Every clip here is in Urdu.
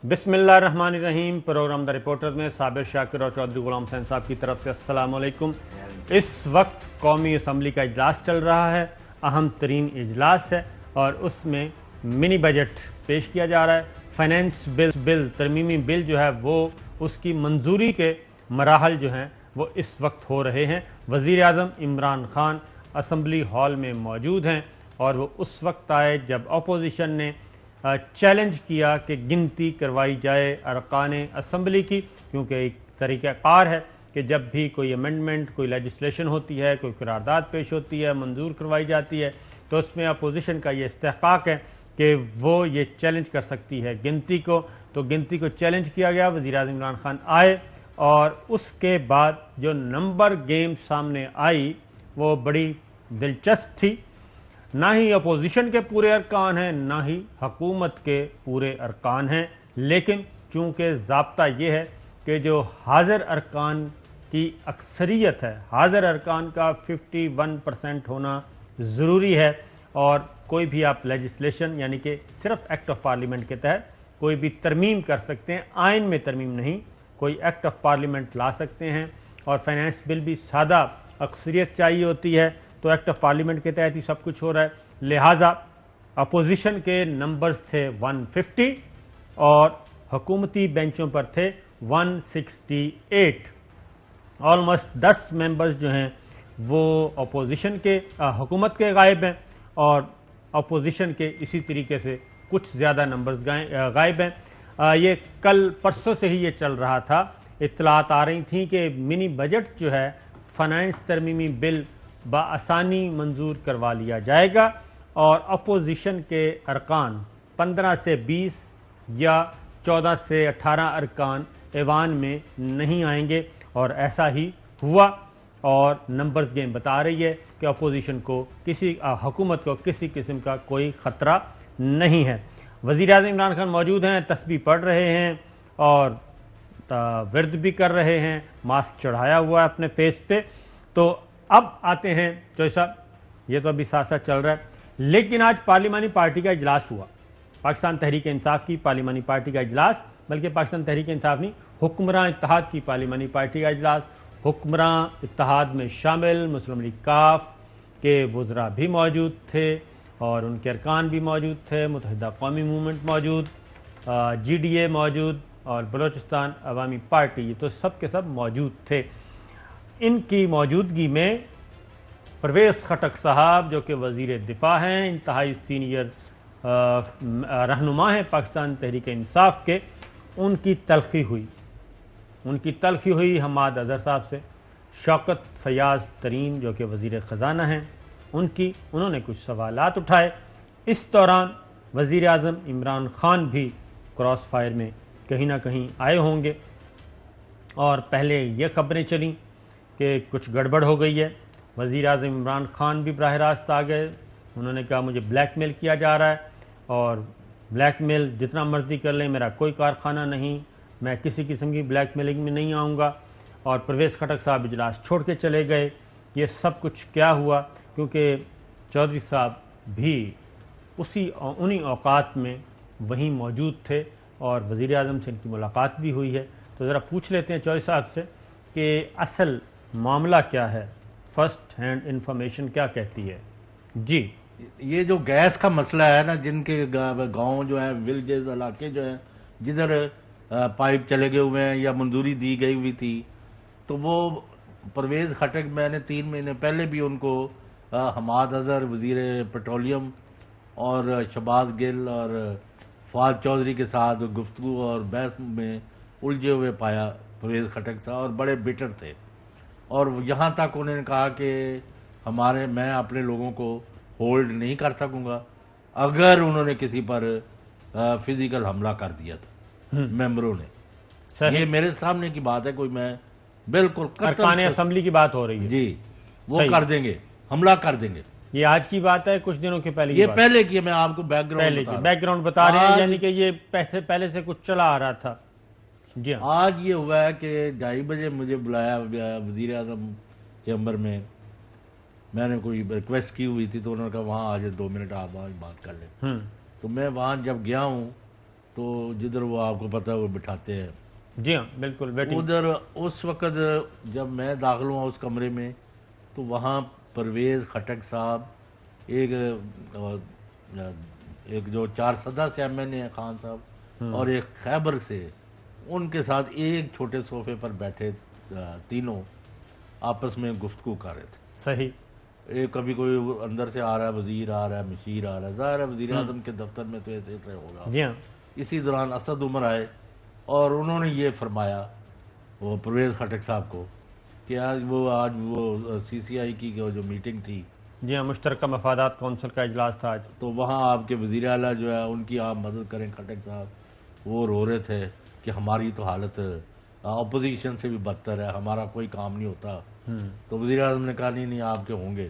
بسم اللہ الرحمن الرحیم۔ پروگرام دا رپورٹر میں صابر شاکر اور چودھری غلام حسین صاحب کی طرف سے السلام علیکم۔ اس وقت قومی اسمبلی کا اجلاس چل رہا ہے، اہم ترین اجلاس ہے اور اس میں منی بجٹ پیش کیا جا رہا ہے۔ فائنینس بل ترمیمی بل جو ہے وہ اس کی منظوری کے مراحل جو ہیں وہ اس وقت ہو رہے ہیں۔ وزیر اعظم عمران خان اسمبلی ہال میں موجود ہیں اور وہ اس وقت آئے جب اپوزیشن نے چیلنج کیا کہ گنتی کروائی جائے ارکان اسمبلی کی، کیونکہ ایک طریقہ کار ہے کہ جب بھی کوئی امینڈمنٹ، کوئی لیجسلیشن ہوتی ہے، کوئی قرارداد پیش ہوتی ہے، منظور کروائی جاتی ہے، تو اس میں اپوزیشن کا یہ استحقاق ہے کہ وہ یہ چیلنج کر سکتی ہے گنتی کو۔ تو گنتی کو چیلنج کیا گیا، وزیر اعظم عمران خان آئے اور اس کے بعد جو نمبر گیم سامنے آئی وہ بڑی دلچسپ تھی۔ نہ ہی اپوزیشن کے پورے ارکان ہیں، نہ ہی حکومت کے پورے ارکان ہیں، لیکن چونکہ ضابطہ یہ ہے کہ جو حاضر ارکان کی اکثریت ہے، حاضر ارکان کا 51% ہونا ضروری ہے، اور کوئی بھی آپ لیجسلیشن یعنی کہ صرف ایکٹ آف پارلیمنٹ کے تحت کوئی بھی ترمیم کر سکتے ہیں، آئین میں ترمیم نہیں، کوئی ایکٹ آف پارلیمنٹ لا سکتے ہیں، اور فائنینس بل بھی سادہ اکثریت چاہیے ہوتی ہے، تو ایکٹ آف پارلیمنٹ کے تحت ہی سب کچھ ہو رہا ہے۔ لہٰذا اپوزیشن کے نمبرز تھے 150 اور حکومتی بینچوں پر تھے 168۔ آلموسٹ 10 ممبرز جو ہیں وہ اپوزیشن کے حکومت کے غائب ہیں، اور اپوزیشن کے اسی طریقے سے کچھ زیادہ نمبرز غائب ہیں۔ یہ کل پرسوں سے ہی یہ چل رہا تھا، اطلاعات آ رہی تھیں کہ منی بجٹ جو ہے فائنانس ترمیمی بل بآسانی منظور کروا لیا جائے گا، اور اپوزیشن کے ارکان 15 سے 20 یا 14 سے 18 ارکان ایوان میں نہیں آئیں گے، اور ایسا ہی ہوا، اور نمبرز گیم بتا رہی ہے کہ اپوزیشن کو حکومت کو کسی قسم کا کوئی خطرہ نہیں ہے۔ وزیر اعظم عمران خان موجود ہیں، تسبیح پڑھ رہے ہیں اور ورد بھی کر رہے ہیں، ماسک چڑھایا ہوا ہے اپنے فیس پہ۔ تو اب آتے ہیں چوہدری صاحب، یہ تو ابھی ساتھ ساتھ چل رہا ہے، لیکن آج پارلیمانی پارٹی کا اجلاس ہوا، پاکستان تحریک انصاف کی پارلیمانی پارٹی کا اجلاس، بلکہ پاکستان تحریک انصاف نہیں، حکمراں اتحاد کی پارلیمانی پارٹی کا اجلاس۔ حکمراں اتحاد میں شامل مسلم لیگ کاف کے وزراء بھی موجود تھے اور ان کے ارکان بھی موجود تھے، متحدہ قومی موومنٹ موجود، جی ڈی اے موجود، اور بلوچستان عوامی پارٹی، یہ تو سب کے سب موجود تھے۔ ان کی موجودگی میں پرویز خٹک صاحب جو کہ وزیر دفاع ہیں، انتہائی سینئر رہنما ہیں پاکستان تحریک انصاف کے، ان کی تلخی ہوئی حماد اظہر صاحب سے۔ شوکت فیاض ترین جو کہ وزیر خزانہ ہیں، انہوں نے کچھ سوالات اٹھائے۔ اس دوران وزیر اعظم عمران خان بھی کراس فائر میں کہیں نہ کہیں آئے ہوں گے، اور پہلے یہ خبریں چلیں کہ کچھ گڑبڑ ہو گئی ہے۔ وزیر اعظم عمران خان بھی براہ راست آ گئے، انہوں نے کہا مجھے بلیک میل کیا جا رہا ہے، اور بلیک میل جتنا مرضی کر لیں، میرا کوئی کارخانہ نہیں، میں کسی قسم کی بلیک میلنگ میں نہیں آؤں گا۔ اور پرویز خٹک صاحب اجلاس چھوڑ کے چلے گئے۔ یہ سب کچھ کیا ہوا؟ کیونکہ چودھری صاحب بھی انہی اوقات میں وہیں موجود تھے، اور وزیر اعظم سے ان کی ملاقات بھی ہوئی ہے۔ تو ذرا پوچھ لیتے ہیں چودھری صاحب سے کہ اصل معاملہ کیا ہے، فرسٹ ہینڈ انفارمیشن کیا کہتی ہے؟ جی، یہ جو گیس کا مسئلہ ہے نا، جن کے گاؤں جو ہیں، ولیجز، علاقے جو ہیں جدھر پائپ چلے گئے ہوئے ہیں یا منظوری دی گئی ہوئی تھی، تو وہ پرویز خٹک، میں نے 3 مہینے پہلے بھی ان کو حماد اظہر وزیر پیٹرولیم اور شہباز گل اور فواد چودھری کے ساتھ گفتگو اور بحث میں الجھے ہوئے پایا پرویز خٹک صاحب، اور بڑے بیٹر تھے، اور یہاں تک انہوں نے کہا کہ میں اپنے لوگوں کو ہولڈ نہیں کر سکوں گا اگر انہوں نے کسی پر فزیکل حملہ کر دیا تھا ممبروں نے۔ یہ میرے سامنے کی بات ہے، کوئی میں بالکل ارکان اسمبلی کی بات ہو رہی ہے، جی، وہ کر دیں گے، حملہ کر دیں گے۔ یہ آج کی بات ہے کچھ دنوں کے پہلے؟ یہ پہلے کی، میں آپ کو بیک گراؤنڈ بتا رہے ہیں، یعنی کہ یہ پہلے سے کچھ چلا آ رہا تھا۔ جی ہاں، آج یہ ہوا ہے کہ 2:30 بجے مجھے بلایا وزیر اعظم چیمبر میں نے کوئی ریکویسٹ کی ہوئی تھی، تو انہوں نے کہا وہاں آج 2 منٹ آپ وہاں بات کر لیں۔ تو میں وہاں جب گیا ہوں تو جدھر وہ آپ کو پتہ ہے وہ بٹھاتے ہیں. جی ہاں بالکل ویٹنگ. ادھر اس وقت جب میں داخل ہوا اس کمرے میں تو وہاں پرویز خٹک صاحب ایک جو 4 سے ایم این اے خان صاحب اور ایک خیبر سے, ان کے ساتھ ایک چھوٹے صوفے پر بیٹھے تینوں آپس میں گفتگو کر رہے تھے. صحیح. ایک کبھی کوئی اندر سے آ رہا ہے, وزیر آ رہا ہے, مشیر آ رہا ہے, ظاہر ہے وزیر اعظم کے دفتر میں تو ایسے ہوگا. جی ہاں. اسی دوران اسد عمر آئے اور انہوں نے یہ فرمایا وہ پرویز خٹک صاحب کو کہ آج وہ سی سی آئی کی جو میٹنگ تھی, جی ہاں مشترکہ مفادات کونسل کا اجلاس تھا آج, تو وہاں آپ کے وزیر اعلیٰ جو ہے ان کی آپ مدد کریں. خٹک صاحب وہ رو رہے تھے کہ ہماری تو حالت اپوزیشن سے بھی بدتر ہے, ہمارا کوئی کام نہیں ہوتا. تو وزیر اعظم نے کہا نہیں آپ کے ہوں گے.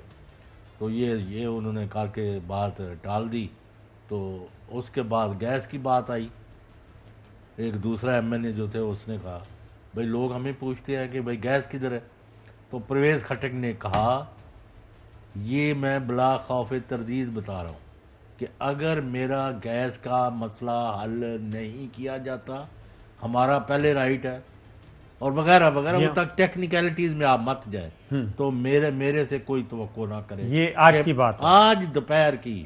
تو یہ انہوں نے کر کے بات ٹال دی. تو اس کے بعد گیس کی بات آئی. ایک دوسرا ایم این اے جو تھے اس نے کہا بھائی لوگ ہمیں پوچھتے ہیں کہ بھائی گیس کدھر ہے. تو پرویز خٹک نے کہا یہ میں بلا خوف تردید بتا رہا ہوں کہ اگر میرا گیس کا مسئلہ حل نہیں کیا جاتا, ہمارا پہلے رائٹ ہے اور وغیرہ وغیرہ, وہ تک ٹیکنیکلٹیز میں آپ مت جائیں, تو میرے سے کوئی توقع نہ کرے. یہ آج کی بات, آج دوپہر کی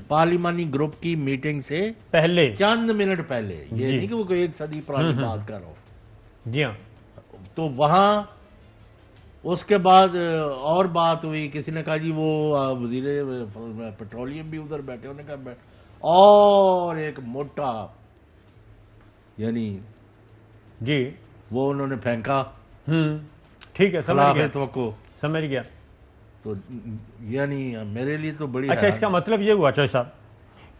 پارلیمانی گروپ کی میٹنگ سے پہلے چند منٹ پہلے, یہ نہیں کہ وہ کوئی 1 صدی پرانی بات کر رہا ہوں. جی ہاں. تو وہاں اس کے بعد اور بات ہوئی, کسی نے کہا جی وہ وزیر پیٹرولیم بھی ادھر بیٹھے, انہوں نے کہا اور ایک موٹا یعنی جی وہ انہوں نے پھینکا. ٹھیک ہے خلاف توقع, سمجھ گیا. تو یعنی میرے لیے تو بڑی اچھا اس کا مطلب یہ ہوا چوہے صاحب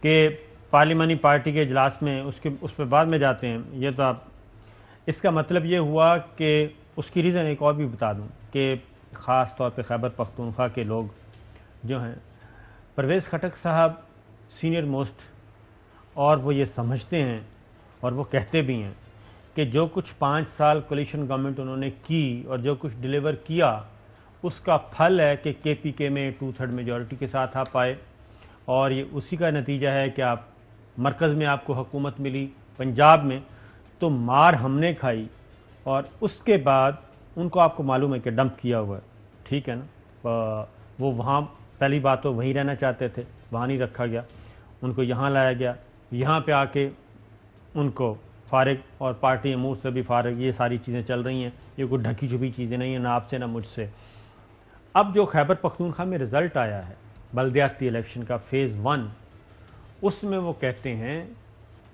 کہ پارلیمانی پارٹی کے اجلاس میں اس پہ بعد میں جاتے ہیں, یہ تو آپ, اس کا مطلب یہ ہوا کہ اس کی ریزن ایک اور بھی بتا دوں کہ خاص طور پہ خیبر پختونخوا کے لوگ جو ہیں, پرویز خٹک صاحب سینئر موسٹ, اور وہ یہ سمجھتے ہیں اور وہ کہتے بھی ہیں کہ جو کچھ 5 سال کولیشن گورنمنٹ انہوں نے کی اور جو کچھ ڈیلیور کیا اس کا پھل ہے کہ کے پی کے میں 2/3 میجورٹی کے ساتھ آپ آئے, اور یہ اسی کا نتیجہ ہے کہ آپ مرکز میں آپ کو حکومت ملی, پنجاب میں تو مار ہم نے کھائی, اور اس کے بعد ان کو آپ کو معلوم ہے کہ ڈمپ کیا ہوا ہے. ٹھیک ہے نا, وہ وہاں پہلی بات تو وہیں رہنا چاہتے تھے, وہاں نہیں رکھا گیا, ان کو یہاں لایا گیا, یہاں پہ آ کے ان کو فارغ, اور پارٹی امور سے بھی فارغ, یہ ساری چیزیں چل رہی ہیں, یہ کوئی ڈھکی چھپی چیزیں نہیں ہیں نہ آپ سے نہ مجھ سے. اب جو خیبر پختونخوا میں رزلٹ آیا ہے بلدیاتی الیکشن کا فیز 1, اس میں وہ کہتے ہیں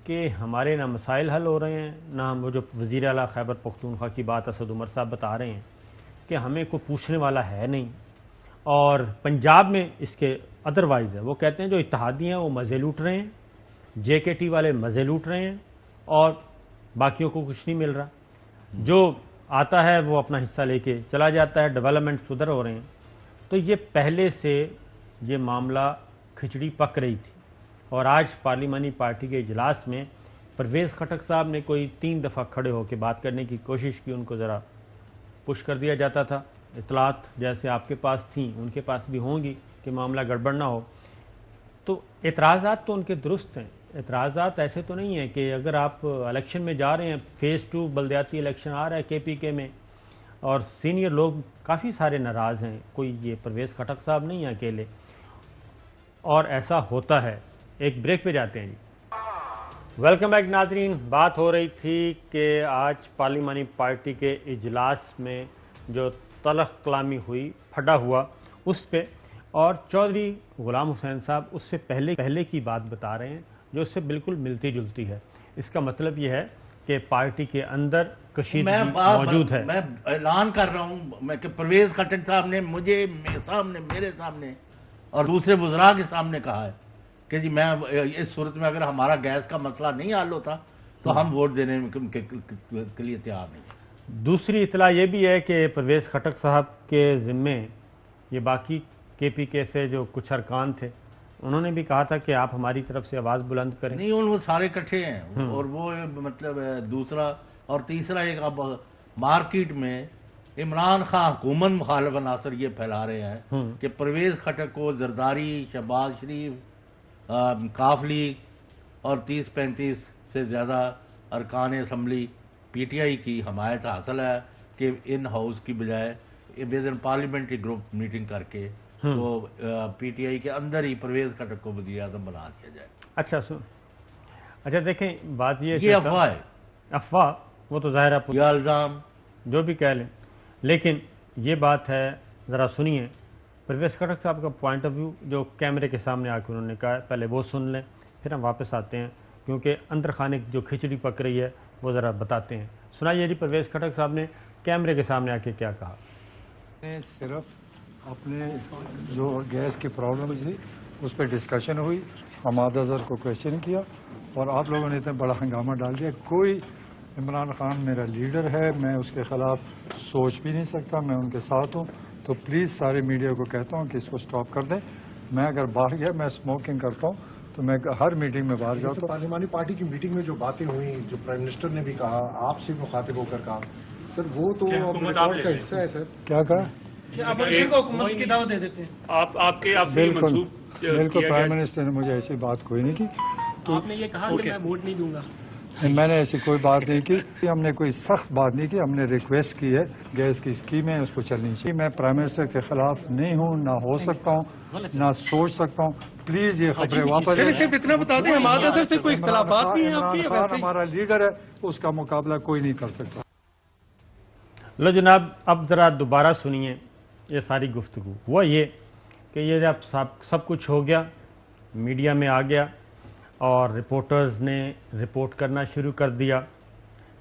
کہ ہمارے نہ مسائل حل ہو رہے ہیں, نہ ہم, وہ جو وزیر اعلیٰ خیبر پختونخوا کی بات اسد عمر صاحب بتا رہے ہیں کہ ہمیں کوئی پوچھنے والا ہے نہیں, اور پنجاب میں اس کے ادروائز ہے. وہ کہتے ہیں جو اتحادی ہیں وہ مزے لوٹ رہے ہیں, جے کے ٹی والے مزے لوٹ رہے ہیں, اور باقیوں کو کچھ نہیں مل رہا, جو آتا ہے وہ اپنا حصہ لے کے چلا جاتا ہے, ڈیولپمنٹ ادھر ہو رہے ہیں. تو یہ پہلے سے یہ معاملہ کھچڑی پک رہی تھی, اور آج پارلیمانی پارٹی کے اجلاس میں پرویز خٹک صاحب نے کوئی 3 دفعہ کھڑے ہو کے بات کرنے کی کوشش کی, ان کو ذرا پش کر دیا جاتا تھا, اطلاعات جیسے آپ کے پاس تھیں ان کے پاس بھی ہوں گی کہ معاملہ گڑبڑ نہ ہو. تو اعتراضات تو ان کے درست ہیں, اعتراضات ایسے تو نہیں ہیں کہ اگر آپ الیکشن میں جا رہے ہیں, فیز 2 بلدیاتی الیکشن آ رہا ہے کے پی کے میں, اور سینئر لوگ کافی سارے ناراض ہیں, کوئی یہ پرویز خٹک صاحب نہیں ہیں اکیلے, اور ایسا ہوتا ہے. ایک بریک پہ جاتے ہیں جی. ویلکم بیک ناظرین. بات ہو رہی تھی کہ آج پارلیمانی پارٹی کے اجلاس میں جو تلخ کلامی ہوئی, پھٹا ہوا اس پہ, اور چودھری غلام حسین صاحب اس سے پہلے کی بات بتا رہے ہیں جو اس سے بالکل ملتی جلتی ہے. اس کا مطلب یہ ہے کہ پارٹی کے اندر کشیدگی موجود ہے. میں اعلان کر رہا ہوں کہ پرویز خٹک صاحب نے مجھے میرے سامنے اور دوسرے وزراء کے سامنے کہا ہے کہ جی میں اس صورت میں اگر ہمارا گیس کا مسئلہ نہیں حل ہوتا تو ہم ووٹ دینے کے لیے تیار نہیں. دوسری اطلاع یہ بھی ہے کہ پرویز خٹک صاحب کے ذمے یہ باقی کے پی کے سے جو کچھ ارکان تھے انہوں نے بھی کہا تھا کہ آپ ہماری طرف سے آواز بلند کریں. نہیں, وہ سارے کٹھے ہیں, اور وہ مطلب دوسرا اور تیسرا ایک اب مارکیٹ میں عمران خان حکومت مخالف عناصر یہ پھیلا رہے ہیں کہ پرویز خٹک کو زرداری, شہباز شریف, کاف لیگ اور 30-35 سے زیادہ ارکان اسمبلی پی ٹی آئی کی حمایت حاصل ہے کہ ان ہاؤس کی بجائے with in parliamentary group meeting کر کے تو پی ٹی آئی کے اندر ہی پرویز خٹک کو وزیر اعظم بنا دیا جائے. اچھا دیکھیں بات یہ افواہ ہے, افواہ وہ تو ظاہر ہے یا الزام جو بھی کہہ لیں, لیکن یہ بات ہے ذرا سنیے پرویز خٹک صاحب کا پوائنٹ آف ویو جو کیمرے کے سامنے آ کے انہوں نے کہا ہے, پہلے وہ سن لیں پھر ہم واپس آتے ہیں, کیونکہ اندر خانے کی جو کھچڑی پک رہی ہے وہ ذرا بتاتے ہیں. سنائیے جی پرویز خٹک صاحب نے کیمرے کے سامنے آ کے کیا کہا. نے صرف اپنے جو گیس کی پرابلم تھی اس پہ ڈسکشن ہوئی, حماد اظہر کو کویشچن کیا اور آپ لوگوں نے اتنا بڑا ہنگامہ ڈال دیا. کوئی عمران خان میرا لیڈر ہے, میں اس کے خلاف سوچ بھی نہیں سکتا, میں ان کے ساتھ ہوں. تو پلیز سارے میڈیا کو کہتا ہوں کہ اس کو سٹاپ کر دیں. میں اگر باہر گیا میں اسموکنگ کرتا ہوں تو میں ہر میٹنگ میں باہر جاتا ہوں. پارلیمانی پارٹی کی میٹنگ میں جو باتیں ہوئیں, جو پرائم منسٹر نے بھی کہا, آپ سے مخاطب ہو کر کہا, سر وہ تو ریکارڈ کا حصہ ہے. سر کیا کہا؟ حکومت کی دعوت دے دیتے ہیں آپ سے بالکل پرائم منسٹر نے مجھے ایسی بات کوئی نہیں کی. تو آپ نے یہ کہا کہ میں ووٹ نہیں دوں گا. میں نے ایسی کوئی بات نہیں کی, ہم نے کوئی سخت بات نہیں کی, ہم نے ریکویسٹ کی ہے گیس کی اسکیمیں اس کو چلنی چاہیے. میں پرائم منسٹر کے خلاف نہیں ہوں, نہ ہو سکتا ہوں, نہ سوچ سکتا ہوں. پلیز یہ خبریں واپس صرف اتنا بتا دیں حماد اظہر سے کوئی اختلافات نہیں ہیں آپ کے. عمران خان ہمارا لیڈر ہے, اس کا مقابلہ کوئی نہیں کر سکتا. لو جناب اب ذرا دوبارہ سنیے یہ ساری گفتگو. ہوا یہ کہ یہ جب سب کچھ ہو گیا, میڈیا میں آ گیا اور رپورٹرز نے رپورٹ کرنا شروع کر دیا,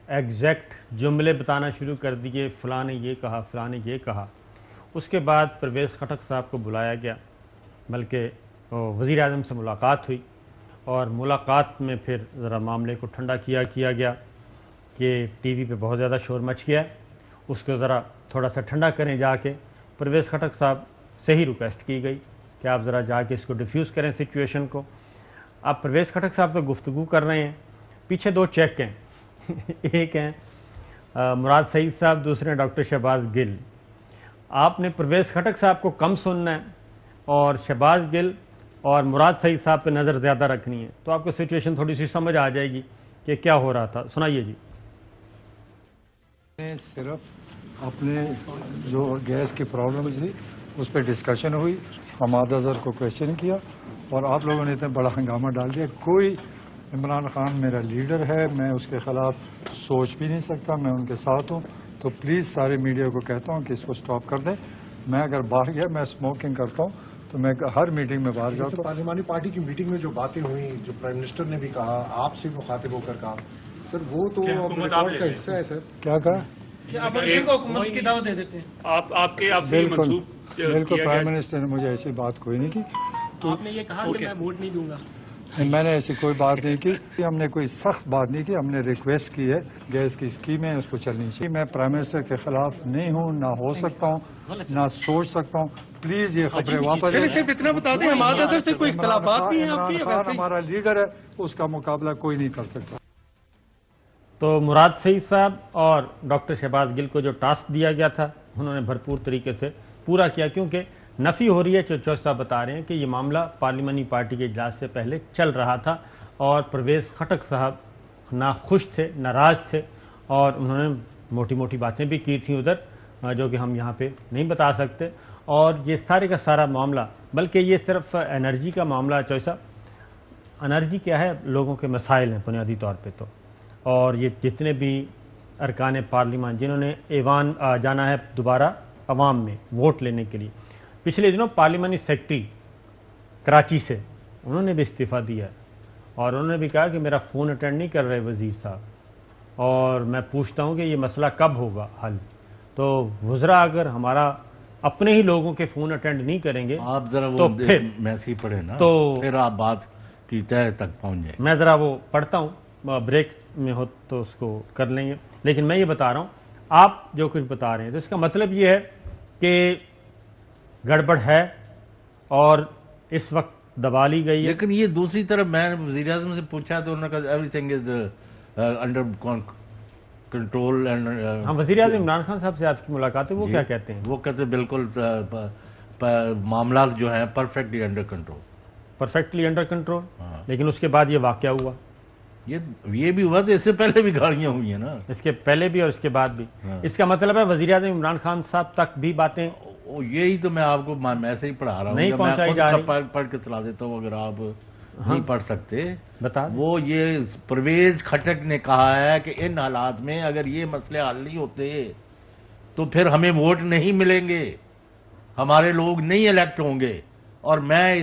ایگزیکٹ جملے بتانا شروع کر دیے, فلاں نے یہ کہا, فلاں نے یہ کہا. اس کے بعد پرویز خٹک صاحب کو بلایا گیا, بلکہ وزیر اعظم سے ملاقات ہوئی اور ملاقات میں پھر ذرا معاملے کو ٹھنڈا کیا گیا کہ ٹی وی پہ بہت زیادہ شور مچ گیا, اس کو ذرا تھوڑا سا ٹھنڈا کریں جا کے. پرویز خٹک صاحب سے ہی ریکویسٹ کی گئی کہ آپ ذرا جا کے اس کو ڈیفیوز کریں سچویشن کو. آپ پرویز خٹک صاحب تو گفتگو کر رہے ہیں, پیچھے دو چیک ہیں, ایک ہیں مراد سعید صاحب, دوسرے ہیں ڈاکٹر شہباز گل. آپ نے پرویز خٹک صاحب کو کم سننا ہے اور شہباز گل اور مراد سعید صاحب پہ نظر زیادہ رکھنی ہے, تو آپ کو سچویشن تھوڑی سی سمجھ آ جائے گی کہ کیا ہو رہا تھا. سنائیے جی. صرف اپنے جو گیس کی پرابلم تھی اس پہ ڈسکشن ہوئی, حماد اظہر کو کویشچن کیا اور آپ لوگوں نے اتنا بڑا ہنگامہ ڈال دیا. کوئی عمران خان میرا لیڈر ہے, میں اس کے خلاف سوچ بھی نہیں سکتا, میں ان کے ساتھ ہوں. تو پلیز سارے میڈیا کو کہتا ہوں کہ اس کو سٹاپ کر دیں. میں اگر باہر گیا میں اسموکنگ کرتا ہوں تو میں ہر میٹنگ میں باہر جاتا ہوں. پارلیمانی پارٹی کی میٹنگ میں جو باتیں ہوئیں, جو پرائم منسٹر نے بھی کہا, آپ سے مخاطب ہو کر کہا, سر وہ تو ریکارڈ کا حصہ ہے. سر کیا کہا؟ حکومت کی دعوت دے دیتے ہیں. بالکل پرائم منسٹر نے مجھے ایسی بات کوئی نہیں کی. تو آپ نے یہ کہا کہ میں ووٹ نہیں دوں گا. میں نے ایسی کوئی بات نہیں کی, ہم نے کوئی سخت بات نہیں کی, ہم نے ریکویسٹ کی ہے گیس کی اسکیمیں اس کو چلنی چاہیے. میں پرائم منسٹر کے خلاف نہیں ہوں, نہ ہو سکتا ہوں, نہ سوچ سکتا ہوں. پلیز یہ خبریں واپس صرف اتنا بتا دیں حماد اظہر سے کوئی اختلافات نہیں ہیں آپ کے. عمران خان ہمارا لیڈر ہے, اس کا مقابلہ کوئی نہیں کر سکتا. تو مراد سعید صاحب اور ڈاکٹر شہباز گل کو جو ٹاسک دیا گیا تھا انہوں نے بھرپور طریقے سے پورا کیا, کیونکہ نفی ہو رہی ہے. چوچو صاحب بتا رہے ہیں کہ یہ معاملہ پارلیمانی پارٹی کے اجلاس سے پہلے چل رہا تھا اور پرویز خٹک صاحب ناخوش تھے, ناراض تھے اور انہوں نے موٹی موٹی باتیں بھی کی تھیں ادھر, جو کہ ہم یہاں پہ نہیں بتا سکتے. اور یہ سارے کا سارا معاملہ, بلکہ یہ صرف انرجی کا معاملہ ہے. چوچو صاحب انرجی کیا ہے, لوگوں کے مسائل ہیں بنیادی طور پہ تو, اور یہ جتنے بھی ارکان پارلیمان جنہوں نے ایوان جانا ہے دوبارہ عوام میں ووٹ لینے کے لیے, پچھلے دنوں پارلیمانی سیکرٹری کراچی سے انہوں نے بھی استعفیٰ دیا ہے اور انہوں نے بھی کہا کہ میرا فون اٹینڈ نہیں کر رہے وزیر صاحب, اور میں پوچھتا ہوں کہ یہ مسئلہ کب ہوگا حل. تو وزراء اگر ہمارا اپنے ہی لوگوں کے فون اٹینڈ نہیں کریں گے آپ ذرا تو وہ پھر میسیج پڑھیں نا, تو پھر آپ بات کی تہہ تک پہنچ جائیں. میں ذرا وہ پڑھتا ہوں, بریک میں ہو تو اس کو کر لیں گے. لیکن میں یہ بتا رہا ہوں, آپ جو کچھ بتا رہے ہیں تو اس کا مطلب یہ ہے کہ گڑبڑ ہے اور اس وقت دبا لی گئی ہے. لیکن یہ دوسری طرف میں نے وزیر اعظم سے پوچھا تو انہوں نے کہا every thing is under control. ہاں, وزیر اعظم عمران خان صاحب سے آپ کی ملاقات ہے, وہ کیا کہتے ہیں؟ وہ کہتے ہیں بالکل معاملات جو ہیں perfectly under control. Perfectly under control. لیکن اس کے بعد یہ واقعہ ہوا. یہ بھی ہوا تو اس سے پہلے بھی گاڑیاں ہوئی ہیں نا، اس کے پہلے بھی اور اس کے بعد بھی. اس کا مطلب ہے وزیر اعظم عمران خان صاحب تک بھی باتیں یہی تو میں آپ کو ایسے ہی پڑھا رہا ہوں، نہیں پہنچائی جا رہی. میں پڑھ کے چلا دیتا ہوں اگر آپ نہیں پڑھ سکتے. بتا وہ یہ پرویز خٹک نے کہا ہے کہ ان حالات میں اگر یہ مسئلے حل نہیں ہوتے تو پھر ہمیں ووٹ نہیں ملیں گے، ہمارے لوگ نہیں الیکٹ ہوں گے، اور میں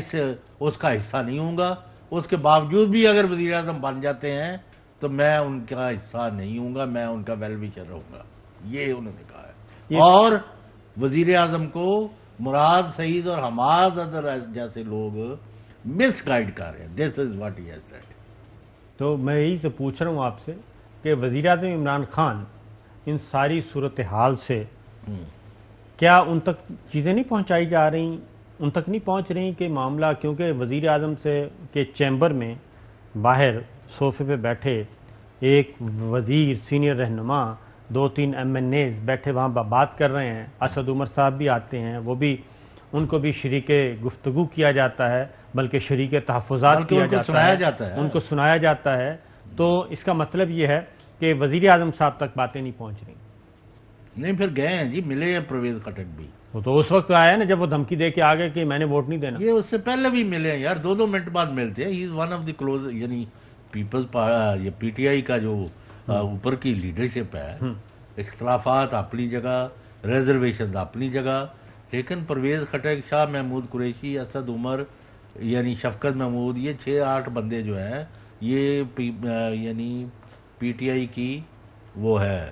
اس کا حصہ نہیں ہوں گا. اس کے باوجود بھی اگر وزیر اعظم بن جاتے ہیں تو میں ان کا حصہ نہیں ہوں گا، میں ان کا ویل وشر رہوں گا. یہ انہوں نے کہا ہے. اور وزیر اعظم کو مراد سعید اور حماد اظہر جیسے لوگ مس گائیڈ کر رہے ہیں. This is what he has said. تو میں یہی تو پوچھ رہا ہوں آپ سے کہ وزیر اعظم عمران خان ان ساری صورتحال سے کیا ان تک چیزیں نہیں پہنچائی جا رہی، ان تک نہیں پہنچ رہی کہ معاملہ، کیونکہ وزیر اعظم سے کے چیمبر میں باہر صوفے پہ بیٹھے ایک وزیر سینئر رہنما 2-3 MNAs بیٹھے وہاں بات کر رہے ہیں. اسد عمر صاحب بھی آتے ہیں، وہ بھی ان کو بھی شریک گفتگو کیا جاتا ہے، بلکہ شریک تحفظات کیا جاتا ہے، ان کو سنایا جاتا ہے. تو اس کا مطلب یہ ہے کہ وزیر اعظم صاحب تک باتیں نہیں پہنچ رہی. نہیں پھر گئے ہیں جی، ملے ہیں پرویز خٹک بھی. وہ تو اس وقت آیا نا جب وہ دھمکی دے کے آگے کہ میں نے ووٹ نہیں دینا. یہ اس سے پہلے بھی ملے ہیں یار، 2 منٹ بعد ملتے ہیں. He is one of the close, یعنی پیپلز یہ پی ٹی آئی کا جو اوپر کی لیڈرشپ ہے. اختلافات اپنی جگہ، ریزرویشنز اپنی جگہ، لیکن پرویز خٹک، شاہ محمود قریشی، اسد عمر، یعنی شفقت محمود، یہ 6-8 بندے جو ہیں یہ یعنی پی ٹی آئی کی وہ ہے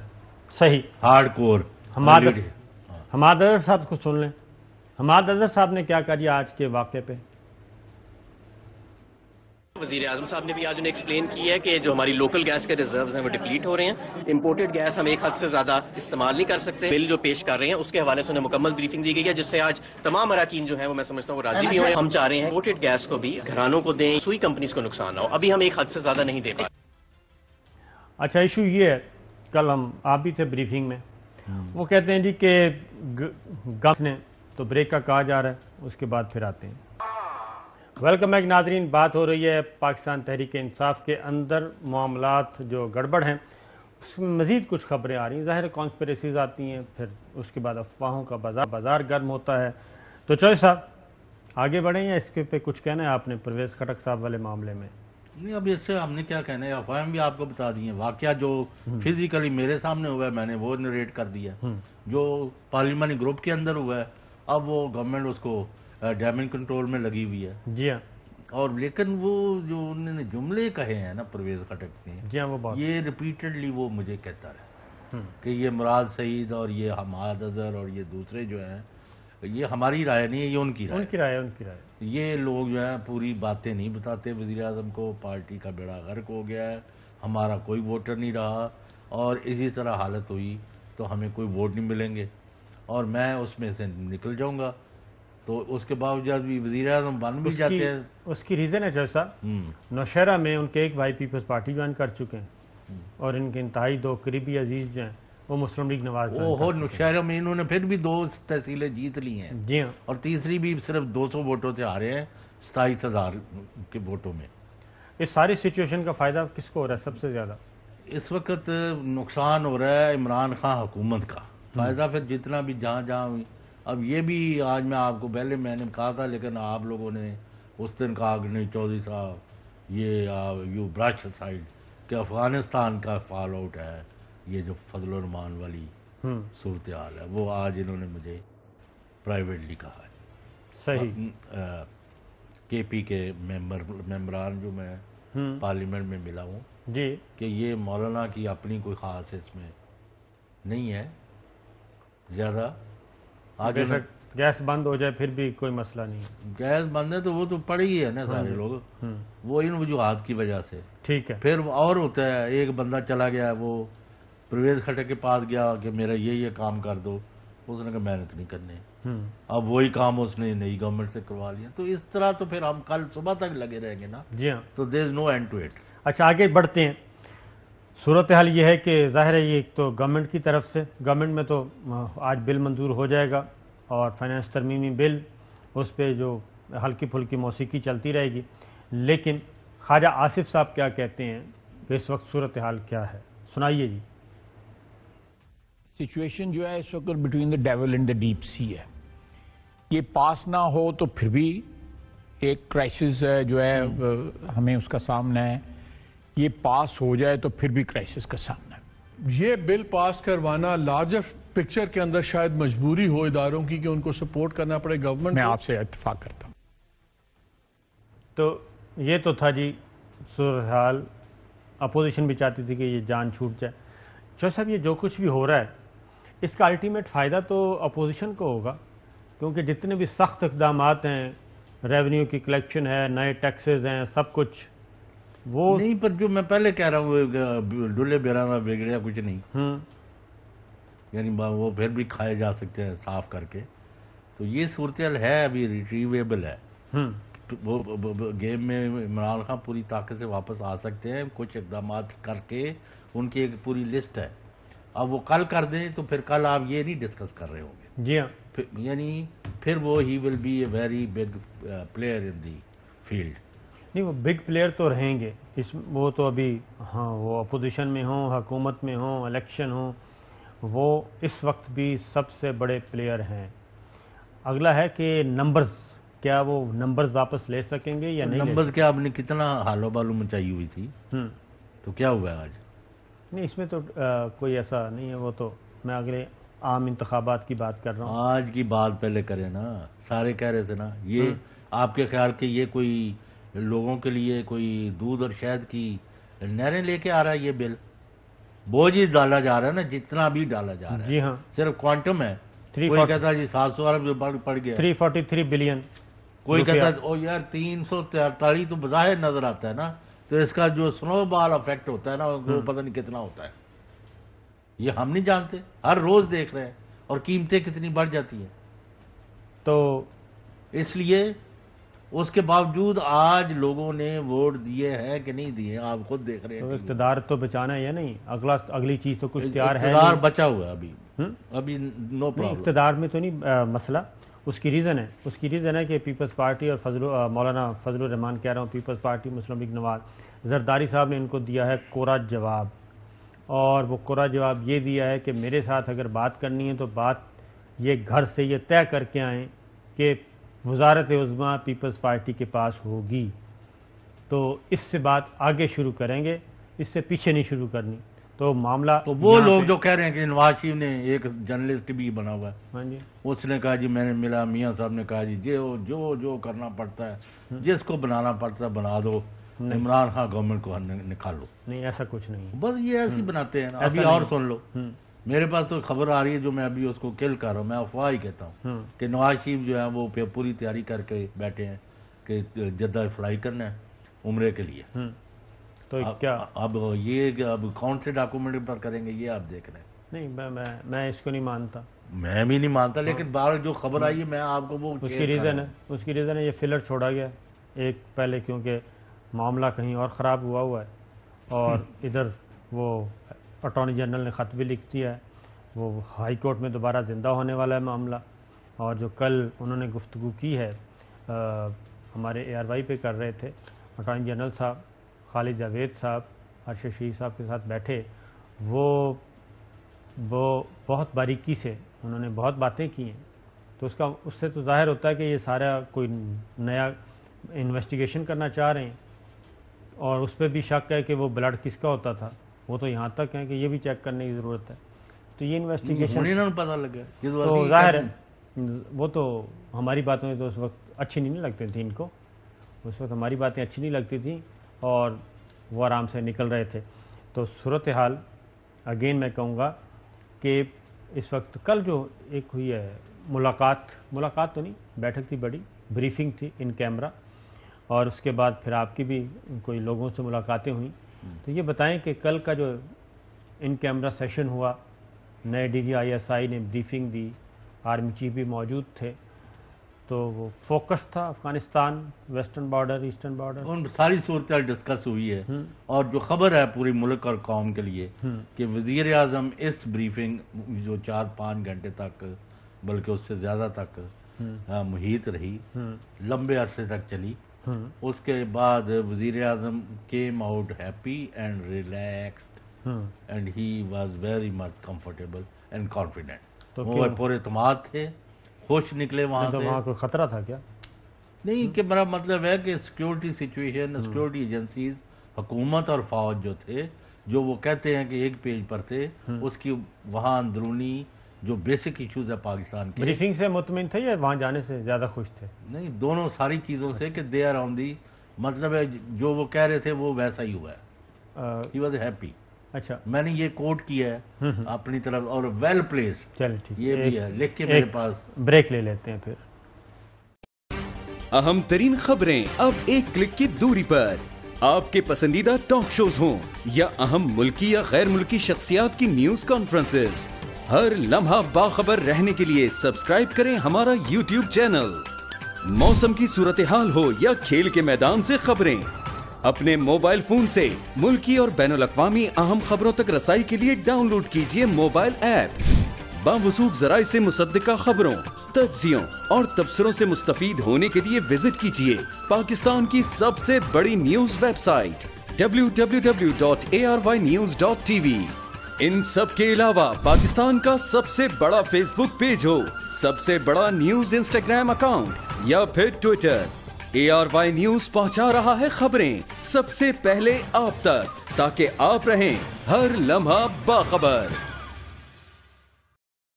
صحیح ہارڈ کور. حماد اظہر صاحب کو سن لیں. حماد اظہر صاحب نے کیا کیا آج کے واقعے پہ؟ وزیر اعظم صاحب نے بھی آج انہیں ایکسپلین کی ہے کہ جو ہماری لوکل گیس کے ریزروز ہیں وہ ڈپلیٹ ہو رہے ہیں، امپورٹڈ گیس ہم ایک حد سے زیادہ استعمال نہیں کر سکتے. بل جو پیش کر رہے ہیں اس کے حوالے سے انہیں مکمل بریفنگ دی گئی ہے، جس سے آج تمام اراکین جو ہیں وہ میں سمجھتا ہوں وہ راضی بھی ہوئے. ہم چاہ رہے ہیں امپورٹڈ گیس کو بھی گھرانوں کو دیں، سوئی کمپنیز کو نقصان نہ ہو. ابھی ہم ایک حد سے زیادہ نہیں دے پائے. اچھا ایشو یہ ہے، کل آپ بھی تھے بریفنگ میں، وہ کہتے ہیں جی کہ گورنمنٹ نے تو بریک کا کہا جا رہا ہے، اس کے بعد پھر آتے ہیں. ویلکم بیک ناظرین. بات ہو رہی ہے پاکستان تحریک انصاف کے اندر معاملات جو گڑبڑ ہیں، اس میں مزید کچھ خبریں آ رہی ہیں. ظاہر کانسپریسیز آتی ہیں، پھر اس کے بعد افواہوں کا بازار گرم ہوتا ہے. تو چوہے صاحب آگے بڑھیں یا اس کے پہ کچھ کہنا ہے آپ نے پرویز خٹک صاحب والے معاملے میں؟ نہیں، اب اس سے ہم نے کیا کہنا ہے، افواہیں بھی آپ کو بتا دی ہیں. واقعہ جو فزیکلی میرے سامنے ہوا ہے میں نے وہ نریٹ کر دیا. جو پارلیمانی گروپ کے اندر ہوا ہے اب وہ گورنمنٹ اس کو ڈیمیج کنٹرول میں لگی ہوئی ہے. جی ہاں. اور لیکن وہ جو انہوں نے جملے کہے ہیں نا پرویز خٹک نے، جی ہاں، وہ بات یہ ریپیٹڈلی وہ مجھے کہتا رہا کہ یہ مراد سعید اور یہ حماد اظہر اور یہ دوسرے جو ہیں، یہ ہماری رائے نہیں ہے، یہ ان کی رائے. ان کی رائے. یہ لوگ جو ہیں پوری باتیں نہیں بتاتے وزیر اعظم کو. پارٹی کا بیڑا غرق ہو گیا ہے، ہمارا کوئی ووٹر نہیں رہا، اور اسی طرح حالت ہوئی تو ہمیں کوئی ووٹ نہیں ملیں گے اور میں اس میں سے نکل جاؤں گا. تو اس کے باوجود بھی وزیر اعظم بن بھی جاتے ہیں. اس کی ریزن ہے جج صاحب، نوشہرہ میں ان کے ایک بھائی پیپلز پارٹی جوائن کر چکے ہیں اور ان کے انتہائی 2 قریبی عزیز جو ہیں وہ مسلم لیگ نواز نوشہرہ میں انہوں نے پھر بھی 2 تحصیلیں جیت لی ہیں. جی ہاں. اور تیسری بھی صرف 200 ووٹوں سے ہارے ہیں 27,000 کے ووٹوں میں. اس ساری سچویشن کا فائدہ کس کو ہو رہا ہے سب سے زیادہ؟ اس وقت نقصان ہو رہا ہے عمران خان حکومت کا. فائدہ پھر جتنا بھی جہاں اب یہ بھی آج میں آپ کو پہلے میں نے کہا تھا، لیکن آپ لوگوں نے اس دن کہا کہ نہیں چودھری صاحب یہ یو برش سائڈ کہ افغانستان کا فال آؤٹ ہے. یہ جو فضل الرحمان والی صورتحال ہے وہ آج انہوں نے مجھے پرائیویٹلی کہا ہے. صحیح. کے پی کے ممبران جو میں پارلیمنٹ میں ملا ہوں جی کہ یہ مولانا کی اپنی کوئی خاص اس میں نہیں ہے زیادہ. آگے گیس بند ہو جائے پھر بھی کوئی مسئلہ نہیں. گیس بند ہے تو وہ تو پڑ ہی ہے نا سارے لوگ، وہ ان وجوہات کی وجہ سے. ٹھیک ہے. پھر اور ہوتا ہے ایک بندہ چلا گیا، وہ پرویز خٹک کے پاس گیا کہ میرا یہ کام کر دو، اس نے کہا محنت نہیں کرنے. اب وہی کام اس نے نئی گورنمنٹ سے کروا لیا. تو اس طرح تو پھر ہم کل صبح تک لگے رہیں گے نا. جی ہاں. تو دیر از نو اینڈ ٹو اٹ. اچھا آگے بڑھتے ہیں. صورتحال یہ ہے کہ ظاہر ہے یہ ایک تو گورنمنٹ کی طرف سے، گورنمنٹ میں تو آج بل منظور ہو جائے گا اور فائنانس ترمیمی بل، اس پہ جو ہلکی پھلکی موسیقی چلتی رہے گی. لیکن خواجہ آصف صاحب کیا کہتے ہیں کہ اس وقت صورتحال کیا ہے. سنائیے جی. سچویشن جو ہے اس وقت between the dual and the deep sea ہے. یہ پاس نہ ہو تو پھر بھی ایک کرائسس جو ہے ہمیں اس کا سامنا ہے. یہ پاس ہو جائے تو پھر بھی کرائسس کا سامنا ہے. یہ بل پاس کروانا لارجر پکچر کے اندر شاید مجبوری ہو اداروں کی کہ ان کو سپورٹ کرنا پڑے گورنمنٹ. میں آپ سے اتفاق کرتا ہوں. تو یہ تو تھا جی صورتحال. اپوزیشن بھی چاہتی تھی کہ یہ جان چھوٹ جائے. جو صاحب یہ جو کچھ بھی ہو رہا ہے اس کا الٹیمیٹ فائدہ تو اپوزیشن کو ہوگا, کیونکہ جتنے بھی سخت اقدامات ہیں, ریونیو کی کلیکشن ہے, نئے ٹیکسز ہیں, سب کچھ وہ نہیں. پر جو میں پہلے کہہ رہا ہوں ڈولے بیرانہ بگڑیا کچھ نہیں, یعنی وہ پھر بھی کھائے جا سکتے ہیں صاف کر کے. تو یہ صورتحال ہے ابھی ریٹریویبل ہے. وہ گیم میں عمران خان پوری طاقت سے واپس آ سکتے ہیں کچھ اقدامات کر کے. ان کی ایک پوری لسٹ ہے. اب وہ کل کر دیں تو پھر کل آپ یہ نہیں ڈسکس کر رہے ہوں گے. جی ہاں, یعنی پھر وہ he will be a very big player in the field. نہیں وہ بگ پلیئر تو رہیں گے وہ تو ابھی, ہاں وہ اپوزیشن میں ہوں, حکومت میں ہوں, الیکشن ہوں, وہ اس وقت بھی سب سے بڑے پلیئر ہیں. اگلا ہے کہ نمبرز, کیا وہ نمبرز واپس لے سکیں گے یا نہیں. نمبرز کیا آپ نے کتنا حال و بالو مچائی ہوئی تھی, تو کیا ہوا ہے آج؟ نہیں اس میں تو کوئی ایسا نہیں ہے. وہ تو میں اگلے عام انتخابات کی بات کر رہا ہوں. آج کی بات پہلے کریں نا. سارے کہہ رہے تھے نا یہ آپ کے خیال کہ یہ کوئی لوگوں کے لیے کوئی دودھ اور شہد کی نہریں لے کے آ رہا ہے. یہ بل بوجھ ہی ڈالا جا رہا ہے نا, جتنا بھی ڈالا جا رہا ہے. جی ہاں, صرف کوانٹم ہے. کوئی کہتا ہے جی 700 ارب پڑ گیا, 343 بلین. کوئی کہتا ہے او یار 343 تو بظاہر نظر آتا ہے نا, تو اس کا جو سنو بال افیکٹ ہوتا ہے نا وہ پتہ نہیں کتنا ہوتا ہے. یہ ہم نہیں جانتے, ہر روز دیکھ رہے ہیں. اور قیمتیں کتنی بڑھ جاتی ہیں. تو اس لیے اس کے باوجود آج لوگوں نے ووٹ دیے ہیں کہ نہیں دیے, آپ خود دیکھ رہے ہیں. اقتدار تو بچانا ہے یا نہیں, اگلی چیز تو کچھ تیار ہے. اقتدار بچا ہوا ہے ابھی نو پرابلم. اقتدار میں تو نہیں مسئلہ. اس کی ریزن ہے کہ پیپلز پارٹی اور مولانا فضل الرحمان کہہ رہا ہوں, پیپلز پارٹی مسلم لیگ نواز زرداری صاحب نے ان کو دیا ہے کوڑا جواب. اور وہ کوڑا جواب یہ دیا ہے کہ میرے ساتھ اگر بات کرنی ہے تو بات یہ گھر سے یہ طے کر کے آئیں کہ وزارت عظمیٰ پیپلز پارٹی کے پاس ہوگی, تو اس سے بات آگے شروع کریں گے, اس سے پیچھے نہیں شروع کرنی. تو معاملہ تو وہ لوگ جو کہہ رہے ہیں کہ نواز شریف نے ایک جرنلسٹ بھی بنا ہوا ہے, ہاں جی, اس نے کہا جی میں نے ملا میاں صاحب نے کہا جی جو کرنا پڑتا ہے جس کو بنانا پڑتا ہے بنا دو, عمران خان گورنمنٹ کو نکالو. نہیں ایسا کچھ نہیں, بس یہ ایسے بناتے ہیں. ابھی اور سن لو, میرے پاس تو خبر آ رہی ہے جو میں ابھی اس کو کل کر رہا ہوں, میں افواہ ہی کہتا ہوں کہ نواز شریف جو ہے وہ پوری تیاری کر کے بیٹھے ہیں کہ جدہ فلائی کرنا ہے عمرے کے لیے. تو کیا اب یہ اب کون سے ڈاکومنٹ پر کریں گے یہ آپ دیکھ رہے ہیں. نہیں میں اس کو نہیں مانتا. میں بھی نہیں مانتا, لیکن بہرحال جو خبر آئی ہے میں آپ کو وہ اس کی ریزن ہے یہ فلر چھوڑا گیا ایک پہلے, کیونکہ معاملہ کہیں اور خراب ہوا ہے, اور ادھر وہ اٹارنی جنرل نے خط بھی لکھ دیا ہے, وہ ہائی کورٹ میں دوبارہ زندہ ہونے والا ہے معاملہ. اور جو کل انہوں نے گفتگو کی ہے ہمارے ARY پہ کر رہے تھے اٹارنی جنرل صاحب, خالد جاوید صاحب ارشد شریف صاحب کے ساتھ بیٹھے, وہ بہت باریکی سے انہوں نے بہت باتیں کی ہیں. تو اس سے تو ظاہر ہوتا ہے کہ یہ سارا کوئی نیا انویسٹیگیشن کرنا چاہ رہے ہیں, اور اس پہ بھی شک ہے کہ وہ بلڈ کس کا ہوتا تھا. وہ تو یہاں تک ہے کہ یہ بھی چیک کرنے کی ضرورت ہے. تو یہ انویسٹیگیشن پتہ لگا تو ظاہر ہے, وہ تو ہماری باتیں تو اس وقت اچھی نہیں لگتی تھیں ان کو, اس وقت ہماری باتیں اچھی نہیں لگتی تھیں اور وہ آرام سے نکل رہے تھے. تو صورتحال اگین میں کہوں گا کہ اس وقت کل جو ایک ہوئی ہے ملاقات تو نہیں, بیٹھک تھی, بڑی بریفنگ تھی ان کیمرہ, اور اس کے بعد پھر آپ کی بھی کوئی لوگوں سے ملاقاتیں ہوئیں. تو یہ بتائیں کہ کل کا جو ان کیمرہ سیشن ہوا, نئے DGI نے بریفنگ دی, آرمی چیف بھی موجود تھے, تو وہ فوکس تھا Afghanistan, western border, eastern border, ان ساری صورتحال ڈسکس ہوئی ہے. اور جو خبر ہے پوری ملک اور قوم کے لیے کہ وزیر اعظم اس بریفنگ جو 4-5 گھنٹے تک بلکہ اس سے زیادہ تک محیط رہی, لمبے عرصے تک چلی, اس کے بعد وزیر اعظم came out happy and relaxed and he was very much comfortable and confident. وہ پورے اعتماد تھے، خوش نکلے وہاں سے. وہاں کوئی خطرہ تھا کیا؟ نہیں، کہ میرا مطلب ہے کہ سیکیورٹی سچویشن، سیکیورٹی ایجنسیز، حکومت اور فوج جو تھے، جو وہ کہتے ہیں کہ ایک پیج پر تھے، اس کی وہاں اندرونی جو بیسک ایشوز ہے پاکستان کے. بریفنگ سے مطمئن تھے یا وہاں جانے سے زیادہ خوش تھے؟ نہیں، دونوں ساری چیزوں سے کہ دے آر آن دی، مطلب ہے جو وہ کہہ رہے تھے وہ ویسا ہی ہوا ہے. He was happy. اچھا، میں نے یہ کوٹ کیا ہے اپنی طرف، اور ویل پلیسڈ چلیں ٹھیک، یہ بھی ہے لکھ کے میرے پاس. بریک لے لیتے ہیں پھر. اہم ترین خبریں اب ایک کلک کی دوری پر. آپ کے پسندیدہ ٹاک شوز ہوں یا اہم ملکی یا غیر ملکی شخصیات کی نیوز کانفرنسز، ہر لمحہ باخبر رہنے کے لیے سبسکرائب کریں ہمارا یوٹیوب چینل. موسم کی صورتحال ہو یا کھیل کے میدان سے خبریں، اپنے موبائل فون سے ملکی اور بین الاقوامی اہم خبروں تک رسائی کے لیے ڈاؤن لوڈ کیجیے موبائل ایپ. باوثوق ذرائع سے مصدقہ خبروں، تجزیوں اور تبصروں سے مستفید ہونے کے لیے وزٹ کیجیے پاکستان کی سب سے بڑی نیوز ویب سائٹ www.arYnews.tv. ان سب کے علاوہ پاکستان کا سب سے بڑا فیس بک پیج ہو، سب سے بڑا نیوز انسٹاگرام اکاؤنٹ یا پھر ٹویٹر، ARY نیوز پہنچا رہا ہے خبریں سب سے پہلے آپ تک، تاکہ آپ رہیں ہر لمحہ باخبر.